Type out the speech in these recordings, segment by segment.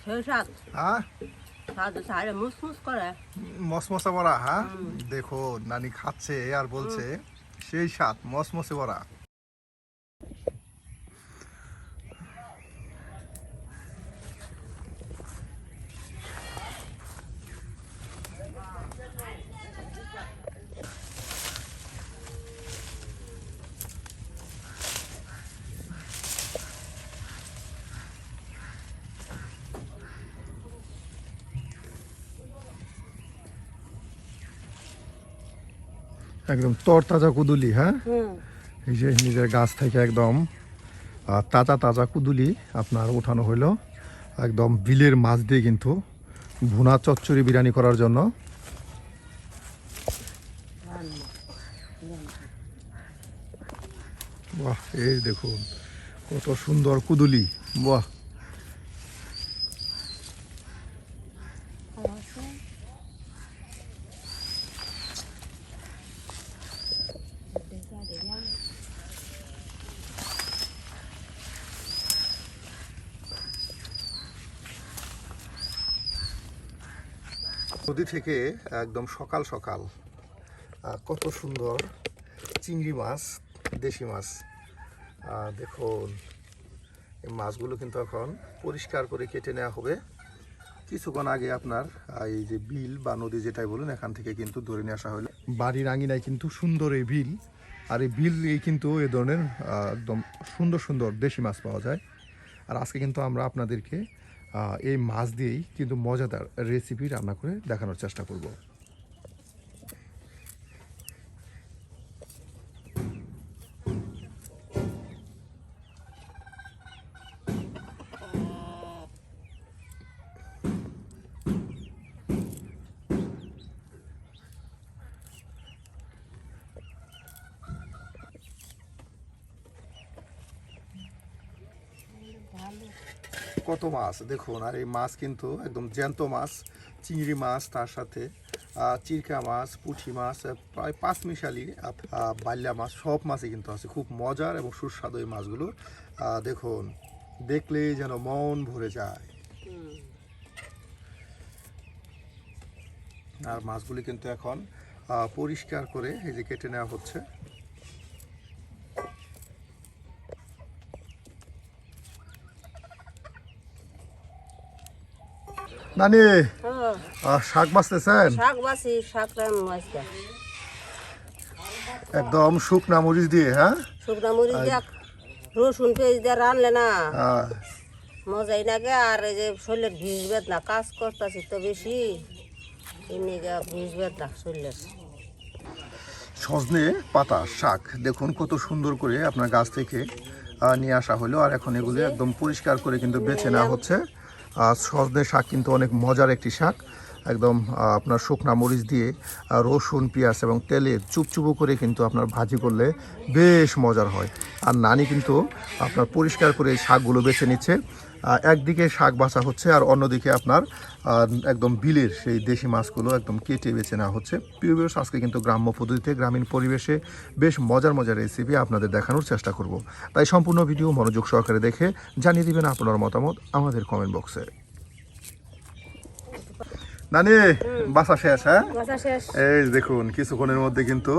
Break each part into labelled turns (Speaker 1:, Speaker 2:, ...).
Speaker 1: হ্যাঁ
Speaker 2: করে
Speaker 1: মসমসে বড়া। হ্যাঁ দেখো নানি খাচ্ছে আর বলছে সেই স্বাদ মসমসে বড়া। একদম তরতাজা কুদুলি। হ্যাঁ এই যে নিজের গাছ থেকে একদম তাজা তাজা কুদুলি আপনার উঠানো হইলো একদম বিলের মাছ দিয়ে, কিন্তু ভুনা চচ্চড়ি বিরিয়ানি করার জন্য। বাহ, এই দেখুন কত সুন্দর কুদুলি। বাহ, নদী থেকে একদম সকাল সকাল কত সুন্দর চিংড়ি মাছ, দেশি মাছ। দেখুন এই মাছগুলো কিন্তু এখন পরিষ্কার করে কেটে নেওয়া হবে। কিছুক্ষণ আগে আপনার এই যে বিল বা নদী যেটাই বলুন, এখান থেকে কিন্তু ধরে নিয়ে আসা হলো। বাড়ির আঙিনায় কিন্তু সুন্দর এই বিল, আর এই বিল কিন্তু এই ধরনের একদম সুন্দর সুন্দর দেশি মাছ পাওয়া যায়। আর আজকে কিন্তু আমরা আপনাদেরকে এই মাছ দিয়েই কিন্তু মজাদার রেসিপি রান্না করে দেখানোর চেষ্টা করব। কত মাছ দেখুন, আর এই মাছ কিন্তু একদম জ্যান্ত মাছ, চিংড়ি মাছ, তার সাথে চিরকা মাছ, পুঁটি মাছ, প্রায় 5 মিশালি বাল্যা মাছ, সব মাছই কিন্তু আছে। খুব মজার এবং সুস্বাদু এই মাছগুলো। দেখুন দেখলেই যেন মন ভরে যায়। আর মাছগুলি কিন্তু এখন পরিষ্কার করে এই যে কেটে নেওয়া হচ্ছে। নানি শাক বাঁচতেছেন?
Speaker 2: শাক বাছি, শাক
Speaker 1: একদম শুকনা মরিচ দিয়ে। হ্যাঁ
Speaker 2: শুকনা মরিচ দিয়ে রসুন পেঁয়াজ দিয়ে রানলে না মজাই লাগে। আর এই যে শরীরের ভিজবেদ না, কাজ করতেছি তো বেশি, এমনি ভিজবেদ না শরীরের।
Speaker 1: সজনে পাতা শাক দেখুন কত সুন্দর করে আপনার গাছ থেকে নিয়ে আসা হলো, আর এখন এগুলো একদম পরিষ্কার করে কিন্তু বেছে নেওয়া হচ্ছে। সজনে শাক কিন্তু অনেক মজার একটি শাক। একদম আপনার শুকনা মরিচ দিয়ে রসুন পেঁয়াজ এবং তেলে চুপচুপো করে কিন্তু আপনার ভাজি করলে বেশ মজার হয়। আর নানি কিন্তু আপনার পরিষ্কার করে এই শাকগুলো বেছে নিচ্ছে। একদিকে শাক বাছা হচ্ছে আর অন্যদিকে আপনার একদম বিলের সেই দেশি মাছগুলো একদম কেটে বেছে নেওয়া হচ্ছে। প্রিয় ভিউয়ার্স, আজকে কিন্তু গ্রাম্য পদ্ধতিতে গ্রামীণ পরিবেশে বেশ মজার মজার রেসিপি আপনাদের দেখানোর চেষ্টা করব। তাই সম্পূর্ণ ভিডিও মনোযোগ সহকারে দেখে জানিয়ে দিবেন আপনার মতামত আমাদের কমেন্ট বক্সে। নানি বাসা শেষ? হ্যাঁ এই দেখুন কিছুক্ষণের মধ্যে কিন্তু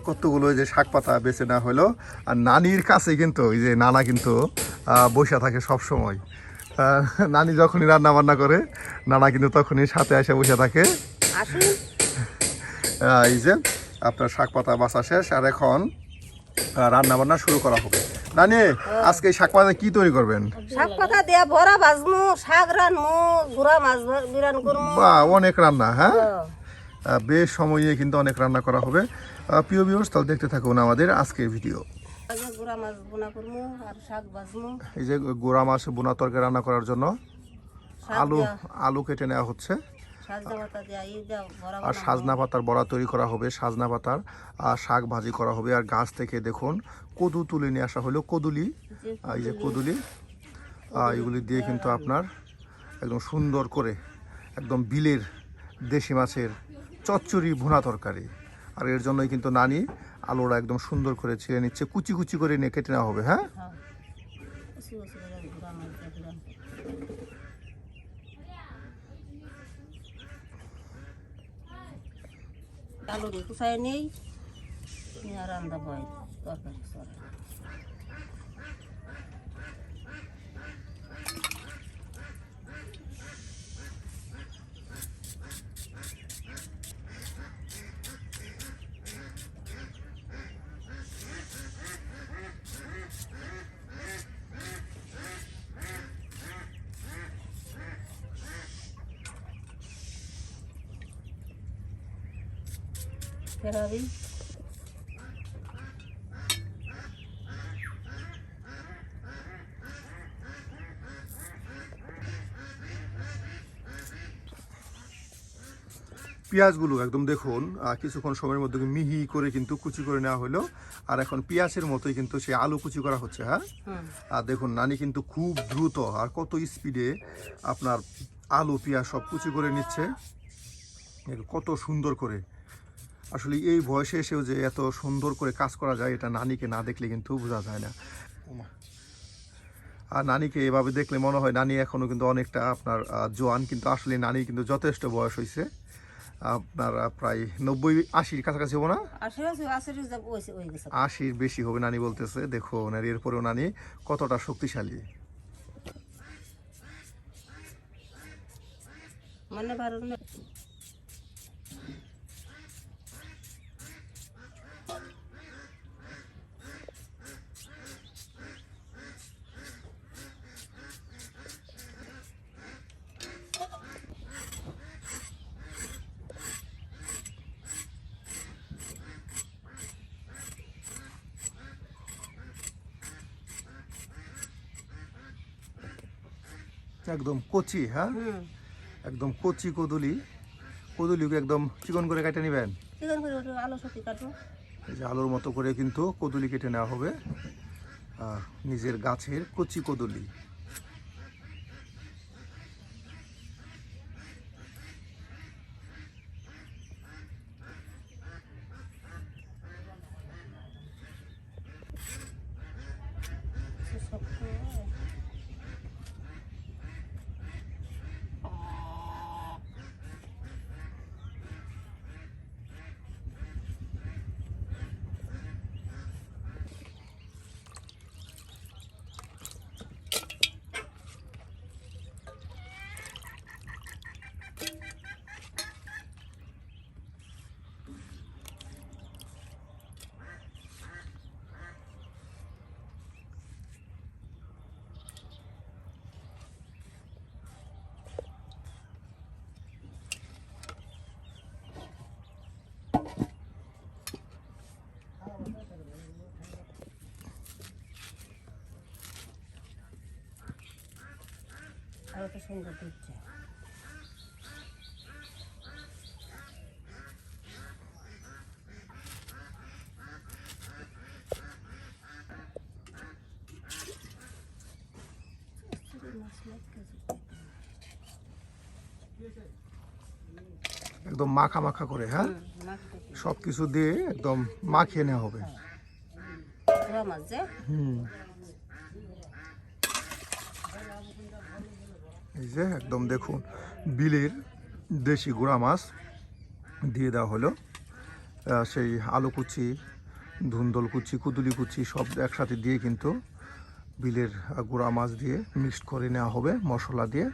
Speaker 1: কতগুলো যে শাক পাতা বেছে নেওয়া হলো। আর নানির কাছে কিন্তু এই যে নানা কিন্তু বসে থাকে সব সময়। নানি যখনই রান্না বান্না করে নানা কিন্তু তখনই সাথে এসে বসে থাকে। এই যে আপনার শাক পাতা বাছা শেষ, আর এখন রান্না বান্না শুরু করা হবে। নানি আজকে শাক পাতা কি তৈরি করবেন?
Speaker 2: শাক পাতা দিয়ে বড়া ভাজমু, শাক রানমু, গুড়া মাছ বিরান করমু।
Speaker 1: বাহ, অনেক রান্না। হ্যাঁ বেশ সময় নিয়ে কিন্তু অনেক রান্না করা হবে। প্রিয় ভিউয়ার্স, তাহলে দেখতে থাকুন আমাদের আজকের ভিডিও।
Speaker 2: গুড়া মাছ বোনা করমু আর শাক ভাজমু।
Speaker 1: এই যে গুড়া মাছ বোনা তরকারি রান্না করার জন্য আলু কেটে নেওয়া হচ্ছে, আর সাজনা পাতার বড়া তৈরি করা হবে, সাজনা পাতার শাক ভাজি করা হবে। আর গাছ থেকে দেখুন কদু তুলে নিয়ে আসা হলো, কদুলি। এই যে কদুলি, এগুলি দিয়ে কিন্তু আপনার একদম সুন্দর করে একদম বিলের দেশি মাছের চচ্চড়ি ভুনা তরকারি। আর এর জন্যই কিন্তু নানি আলুটা একদম সুন্দর করে ছিঁড়ে নিচ্ছে, কুচি কুচি করে নিয়ে কেটে নেওয়া হবে। হ্যাঁ
Speaker 2: আলু দিয়ে কুচাই নেই আর রান্না হয় তরকারি চড়ে। ফেরাবি
Speaker 1: পেঁয়াজগুলো একদম দেখুন কিছুক্ষণ সময়ের মধ্যে মিহি করে কিন্তু কুচি করে নেওয়া হলো। আর এখন পেঁয়াজের মতোই কিন্তু সেই আলু কুচি করা হচ্ছে। হ্যাঁ, আর দেখুন নানি কিন্তু খুব দ্রুত আর কত স্পিডে আপনার আলু পেঁয়াজ সব কুচি করে নিচ্ছে, কত সুন্দর করে। আসলে এই বয়সে এসেও যে এত সুন্দর করে কাজ করা যায় এটা নানিকে না দেখলে কিন্তু বোঝা যায় না। আর নানিকে এভাবে দেখলে মনে হয় নানি এখনো কিন্তু অনেকটা আপনার জোয়ান, কিন্তু আসলে নানি কিন্তু যথেষ্ট বয়স হয়েছে, আপনার প্রায় 90-80 কাছাকাছি হবো না, 80 বেশি হবে নানি বলতেছে। দেখুন আর এরপরেও নানি কতটা শক্তিশালী।
Speaker 2: মানে ভালো না
Speaker 1: একদম কচি। হ্যাঁ, একদম কচি কদুলিকে একদম চিকন করে কেটে নেবেন।
Speaker 2: চিকন করে ওটা আলু সত্যি কাটবো,
Speaker 1: এই যে আলুর মতো করে কিন্তু কদুলি কেটে নেওয়া হবে, নিজের গাছের কচি কদুলি।
Speaker 2: আলুটা সুন্দর দিচ্ছে।
Speaker 1: একদম মাখা মাখা করে, হ্যাঁ, সব কিছু দিয়ে একদম মাখিয়ে নেওয়া হবে। এই যে একদম দেখুন বিলের দেশি গুড়া মাছ দিয়ে দেওয়া হলো, সেই আলু কুচি, ধুন্দল কুচি, কুদুলি কুচি সব একসাথে দিয়ে কিন্তু বিলের গুড়া মাছ দিয়ে মিক্সড করে নেওয়া হবে মশলা দিয়ে।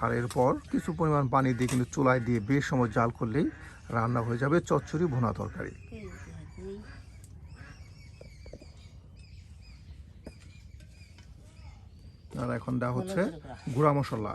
Speaker 1: আর এরপর কিছু পরিমাণ পানি দিয়ে কিন্তু চুলায় দিয়ে বেশ সময় জাল করলেই রান্না হয়ে যাবে চচ্চড়ি ভুনা তরকারি। আর এখন দেওয়া হচ্ছে গুঁড়া মশলা।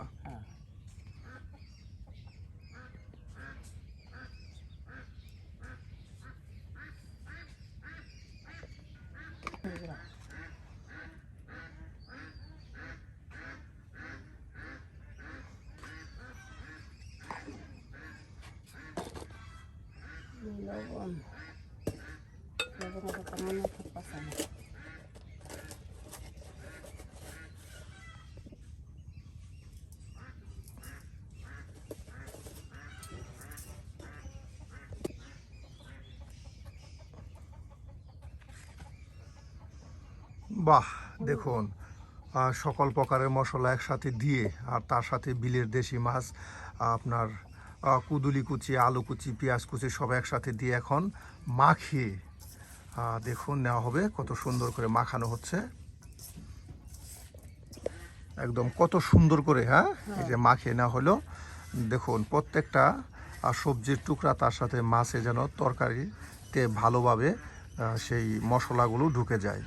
Speaker 2: লবণ লবণটা মনে খুব পছন্দ।
Speaker 1: বাহ, দেখুন সকল প্রকারের মশলা একসাথে দিয়ে আর তার সাথে বিলের দেশি মাছ আপনার কুদুলি কুচি, আলু কুচি, পেঁয়াজ কুচি সব একসাথে দিয়ে এখন মাখিয়ে দেখুন নেওয়া হবে। কত সুন্দর করে মাখানো হচ্ছে, একদম কত সুন্দর করে। হ্যাঁ, এই যে মাখিয়ে নেওয়া হলো। দেখুন প্রত্যেকটা সবজির টুকরা তার সাথে মাছে যেন তরকারিতে ভালোভাবে সেই মশলাগুলো ঢুকে যায়।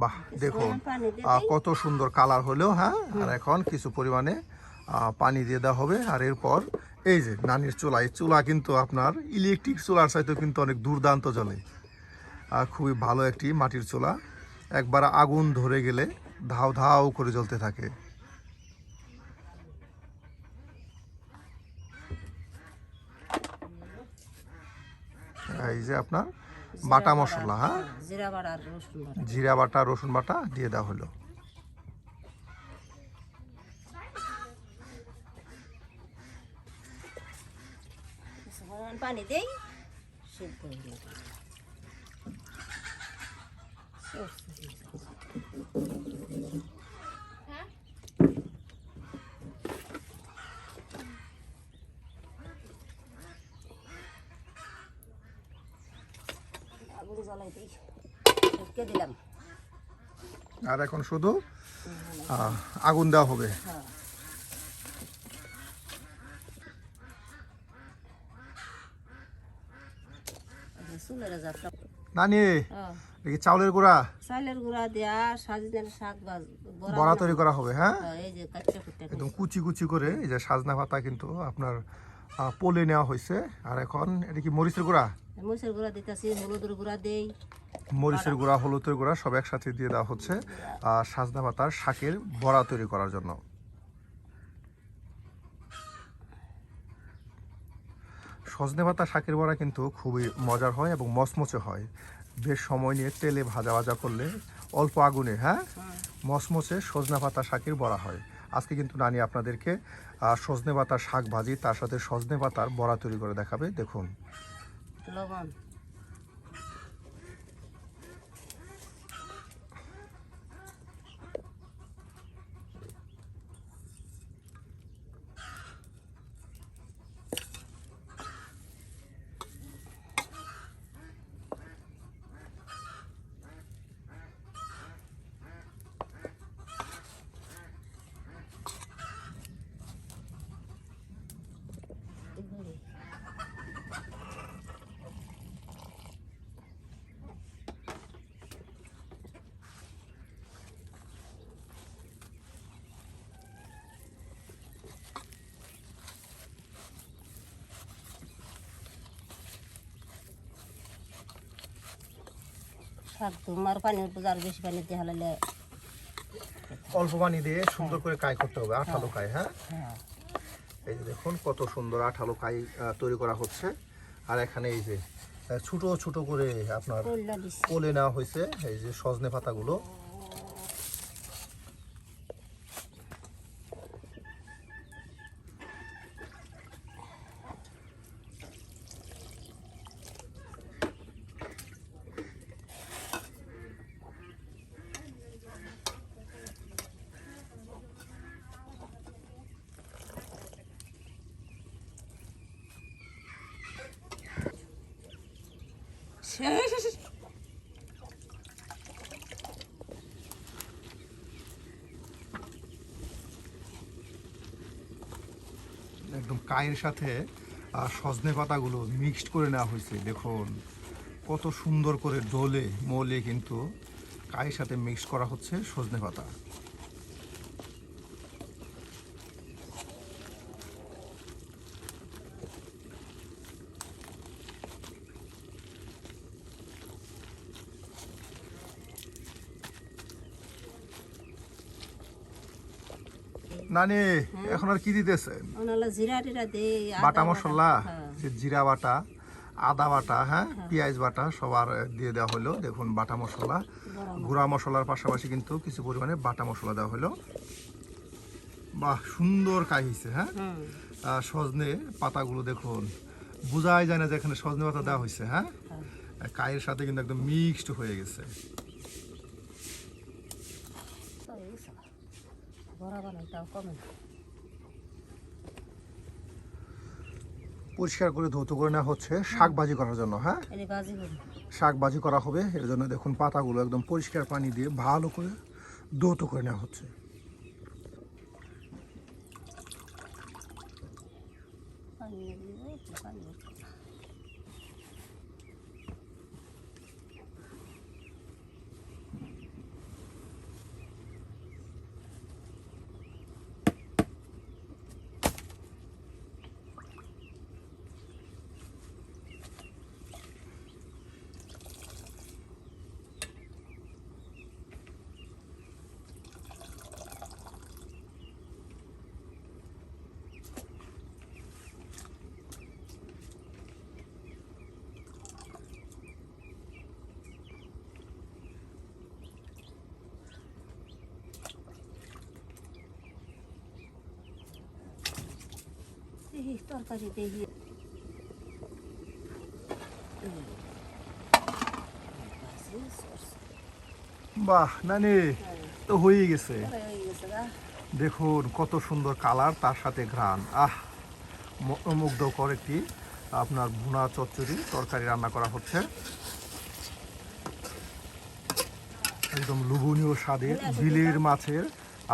Speaker 1: বাহ, দেখুন কত সুন্দর কালার হলো। হ্যাঁ, আর এখন কিছু পরিমাণে পানি দিয়ে দেওয়া হবে। আর এরপর এই যে নানির চুলা, এই চুলা কিন্তু আপনার ইলেকট্রিক চুলার চাইতেও কিন্তু অনেক দুর্দান্ত জ্বলে। খুবই ভালো একটি মাটির চুলা, একবার আগুন ধরে গেলে ধাও ধাও করে জ্বলতে থাকে। এই যে আপনার বাটা মশলা, হ্যাঁ, জিরা বাটা, রসুন বাটা দিয়ে দেওয়া হলো।
Speaker 2: পানি দেই সিদ্ধ আগুন জ্বালাই দিই, দিলাম।
Speaker 1: আর এখন শুধু আগুন দেওয়া হবে। নানি, দেখি চাউলের গুঁড়া,
Speaker 2: চাউলের গুঁড়া দেয়া সাজনের শাক
Speaker 1: বড়া তৈরি করা হবে। হ্যাঁ,
Speaker 2: এই যে কাঁচা
Speaker 1: একদম কুচি কুচি করে এই যে সাজনা পাতা কিন্তু আপনার পোলে নেওয়া হয়েছে। আর এখন এটা কি মরিচের গুঁড়া?
Speaker 2: মরিচের গুঁড়া দিতেছি, হলুদের গুঁড়া দেই,
Speaker 1: মরিচের গুঁড়া, হলুদের গুঁড়া সব একসাথে দিয়ে দেওয়া হচ্ছে সাজনা পাতার শাকের বড়া তৈরি করার জন্য। সজনে পাতা শাকের বড়া কিন্তু খুবই মজার হয় এবং মচমচে হয়। বেশ সময় নিয়ে তেলে ভাজা ভাজা করলে অল্প আগুনে, হ্যাঁ, মচমচে সজনে পাতা শাকের বড়া হয়। আজকে কিন্তু নানি আপনাদেরকে সজনে পাতার শাক ভাজি তার সাথে সজনে পাতার বড়া তৈরি করে দেখাবে। দেখুন,
Speaker 2: লবণ, শাক তোমার পানি আর বেশি পানি দিয়ে হালালে
Speaker 1: অল্প পানি দিয়ে সুন্দর করে কাই করতে হবে, আঠালো কাই। হ্যাঁ, এই যে দেখুন কত সুন্দর আঠালো কাই তৈরি করা হচ্ছে। আর এখানে এই যে ছোট ছোট করে আপনার কোলে নেওয়া হয়েছে এই যে সজনে পাতাগুলো। একদম কায়ের সাথে সজনে পাতাগুলো মিক্সড করে নেওয়া হয়েছে। দেখুন কত সুন্দর করে ডোলে মলে কিন্তু কায়ের সাথে মিক্স করা হচ্ছে সজনে পাতা। নানি, এখন আর কি দিতেছেন? বাটা মশলা, যে জিরা বাটা, আদা বাটা, হ্যাঁ, পেঁয়াজ বাটা সবার দিয়ে দেওয়া হলো। দেখুন বাটা মশলা, গুঁড়া মশলার পাশাপাশি কিন্তু কিছু পরিমাণে বাটা মশলা দেওয়া হলো। বাহ, সুন্দর কাই হয়েছে। হ্যাঁ, সজনে পাতাগুলো দেখুন বোঝাই যায় না যে এখানে সজনে পাতা দেওয়া হয়েছে। হ্যাঁ, কায়ের সাথে কিন্তু একদম মিক্সড হয়ে গেছে। পরিষ্কার করে ধৌত করে নেওয়া হচ্ছে শাক ভাজি করার জন্য। হ্যাঁ, শাক ভাজি করা হবে, এর জন্য দেখুন পাতাগুলো একদম পরিষ্কার পানি দিয়ে ভালো করে ধৌত করে নেওয়া হচ্ছে।
Speaker 2: তরকারি দেখি
Speaker 1: বাহ নানি, তো হয়ে গেছে। দেখুন কত সুন্দর কালার, তার সাথে ঘ্রাণ। মুগ্ধকর একটি আপনার ভুনা চচ্চড়ি তরকারি রান্না করা হচ্ছে, একদম লোভনীয় স্বাদের বিলের মাছের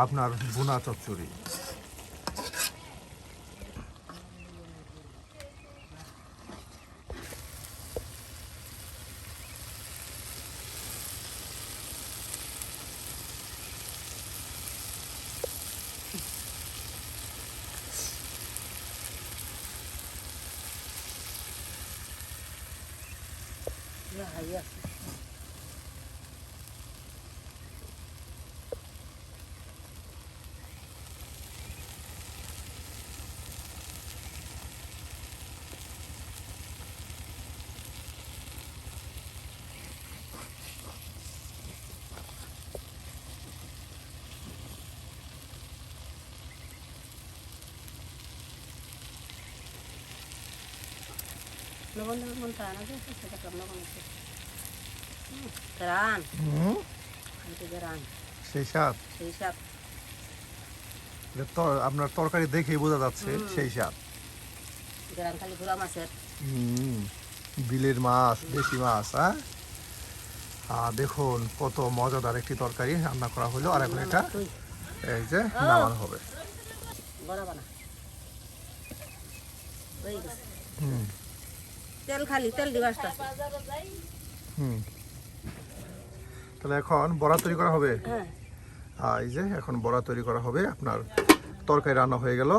Speaker 1: আপনার ভুনা চচ্চড়ি। সেই স্বাদ, আপনার তরকারি দেখেই বোঝা যাচ্ছে সেই স্বাদ। বিলের মাছ, দেশি মাছ। দেখুন কত মজাদার একটি তরকারি রান্না করা হলো, আর এখন এটা এই যে নামানো হবে।
Speaker 2: তেল খালি তেল দিবাস।
Speaker 1: তাহলে এখন বড়া তৈরি করা হবে। এই যে এখন বড়া তৈরি করা হবে। আপনার তরকারি রান্না হয়ে গেল।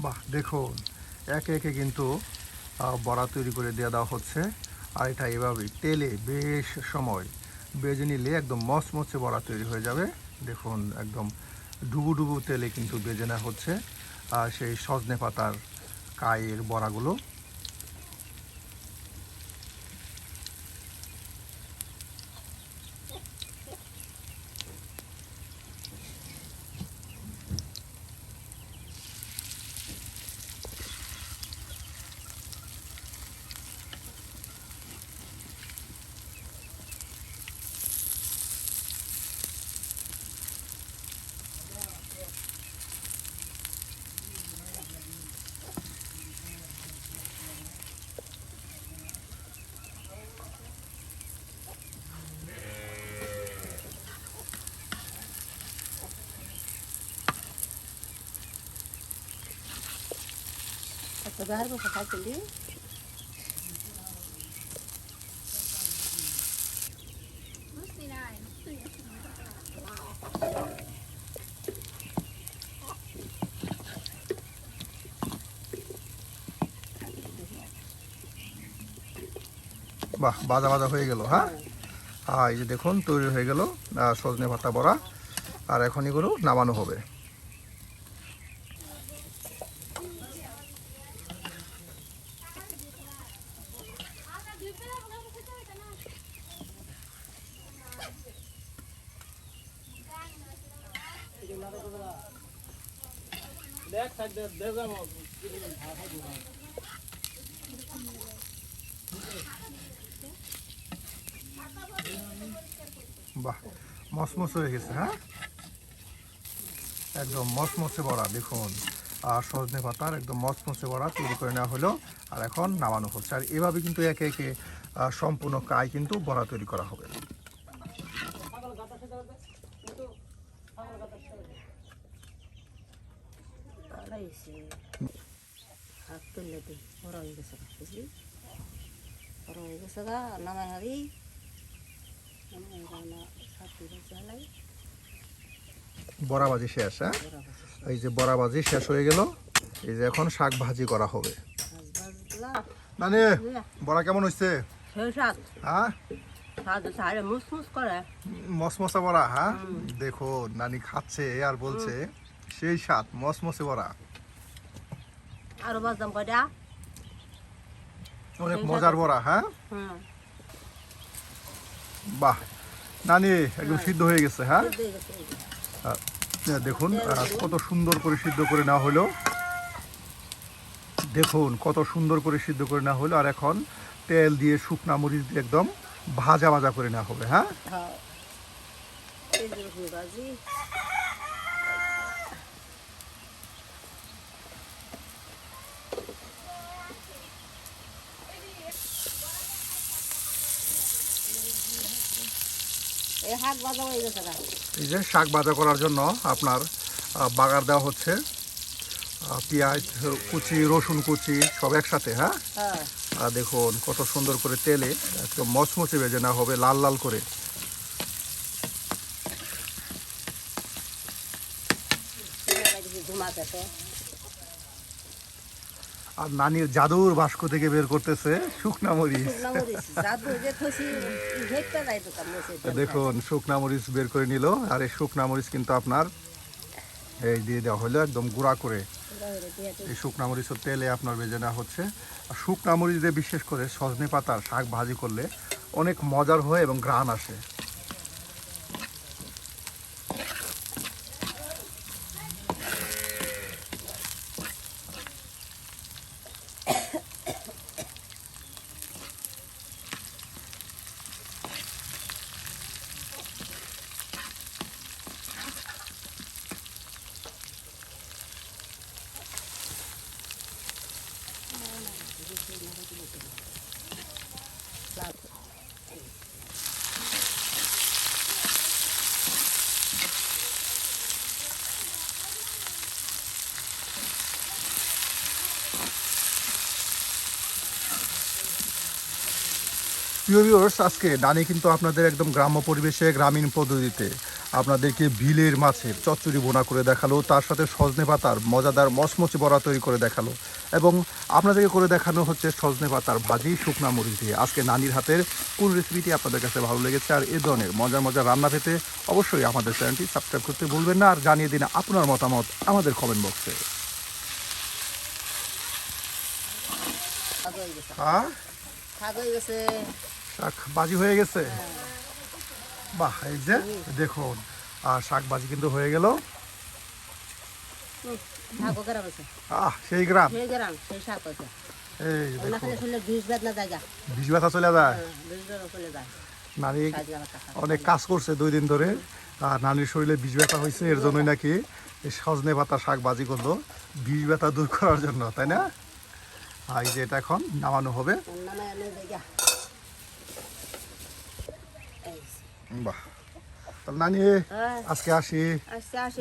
Speaker 1: বাহ, দেখুন একে একে কিন্তু বড়া তৈরি করে দেওয়া হচ্ছে। আর এটা এভাবেই তেলে বেশ সময় বেজে নিলে একদম মচমচে বড়া তৈরি হয়ে যাবে। দেখুন একদম ডুবু ডুবু তেলে কিন্তু বেজে নেওয়া হচ্ছে সেই সজনে পাতার কায়ের বড়াগুলো।
Speaker 2: বাহার বসে খাইছিলি
Speaker 1: বাহ, ভাজা ভাজা হয়ে গেল। হ্যাঁ, এই যে দেখুন তৈরি হয়ে গেল সজনে পাতা বড়া। আর এখন এগুলো নামানো হবে। বাহ, মসমস হয়ে গেছে। হ্যাঁ, একদম মসমসে বড়া দেখুন। আর সজনে পাতার একদম মসমসে বড়া তৈরি করে নেওয়া হলো। আর এখন নামানো হচ্ছে। আর এভাবে কিন্তু একে একে সম্পূর্ণ কায় কিন্তু বড়া তৈরি করা হবে।
Speaker 2: হাত তুললে দিই বড় হয়ে গেছে বুঝলি বড় হয়ে গেছে গা নামাই হারি চালাই
Speaker 1: বড়া ভাজি শেষ। হ্যাঁ, এই যে বড়া ভাজি শেষ হয়ে গেল। এই যে এখন শাক ভাজি করা হবে। মানে বড়া কেমন হয়েছে? হ্যাঁ,
Speaker 2: মুসমুস করে
Speaker 1: মসমসা বড়া। হ্যাঁ, দেখো নানি খাচ্ছে আর বলছে সেই স্বাদ মসমসে বড়া।
Speaker 2: আরো বাজদাম কয়টা
Speaker 1: অনেক মজার বড়া। হ্যাঁ, বাহ, নানি একদম সিদ্ধ হয়ে গেছে। হ্যাঁ, দেখুন কত সুন্দর করে সিদ্ধ করে নেওয়া হলো। দেখুন কত সুন্দর করে সিদ্ধ করে নেওয়া হলো। আর এখন তেল দিয়ে শুকনা মরিচ দিয়ে একদম ভাজা ভাজা করে নেওয়া হবে। হ্যাঁ,
Speaker 2: এই শাক ভাজা হয়ে গেছে গা
Speaker 1: এই যে শাক ভাজা করার জন্য আপনার বাগার দেওয়া হচ্ছে। পেঁয়াজ কুচি, রসুন কুচি সব একসাথে। হ্যাঁ, আর দেখুন কত সুন্দর করে তেলে একদম মচমচে ভেজে নেওয়া হবে, লাল লাল করে। আর নানির জাদুর বাস্ক থেকে বের করতেছে শুকনা মরিচ। দেখুন শুকনা মরিচ বের করে নিল। আর এই শুকনা মরিচ কিন্তু আপনার এই দিয়ে দেওয়া হলো একদম গুঁড়া করে। এই শুকনা মরিচের তেলে আপনার ভেজে নেওয়া হচ্ছে। আর শুকনা মরিচ দিয়ে বিশেষ করে সজনে পাতার শাক ভাজি করলে অনেক মজার হয় এবং ঘ্রাণ আসে। প্রিয় ভিউয়ার্স, আজকে নানি কিন্তু আপনাদের একদম গ্রাম্য পরিবেশে গ্রামীণ পদ্ধতিতে আপনাদেরকে বিলের মাছের চচ্চড়ি বোনা করে দেখালো। তার সাথে সজনে পাতার মজাদার মচমচে বড়া তৈরি করে দেখালো। এবং আপনাদেরকে করে দেখানো হচ্ছে সজনে পাতার ভাজি শুকনা মরিচ দিয়ে। আজকে নানির হাতের কোন রেসিপিটি আপনাদের কাছে ভালো লেগেছে আর এ ধরনের মজার মজার রান্না পেতে অবশ্যই আমাদের চ্যানেলটি সাবস্ক্রাইব করতে ভুলবেন না। আর জানিয়ে দিন আপনার মতামত আমাদের কমেন্ট বক্সে। হ্যাঁ, শাক ভাজি হয়ে গেছে। বাহ, এই যে দেখুন শাক ভাজি কিন্তু হয়ে গেল। সেই গ্রাম এই বিষ ব্যথা চলে যায়। নানি অনেক কাজ করছে 2 দিন ধরে। আর নানির শরীরে বিষ ব্যথা হয়েছে, এর জন্যই নাকি এই সজনে পাতা শাক ভাজি করলো বিষ ব্যথা দূর করার জন্য, তাই না? এই যে এটা এখন নামানো হবে। বাহ, তাহলে নানি আজকে আসি,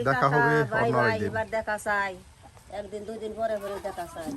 Speaker 1: দেখা হবে অন্য একদিন।
Speaker 2: দেখা চাই, একদিন 2 দিন পরে দেখা চাই।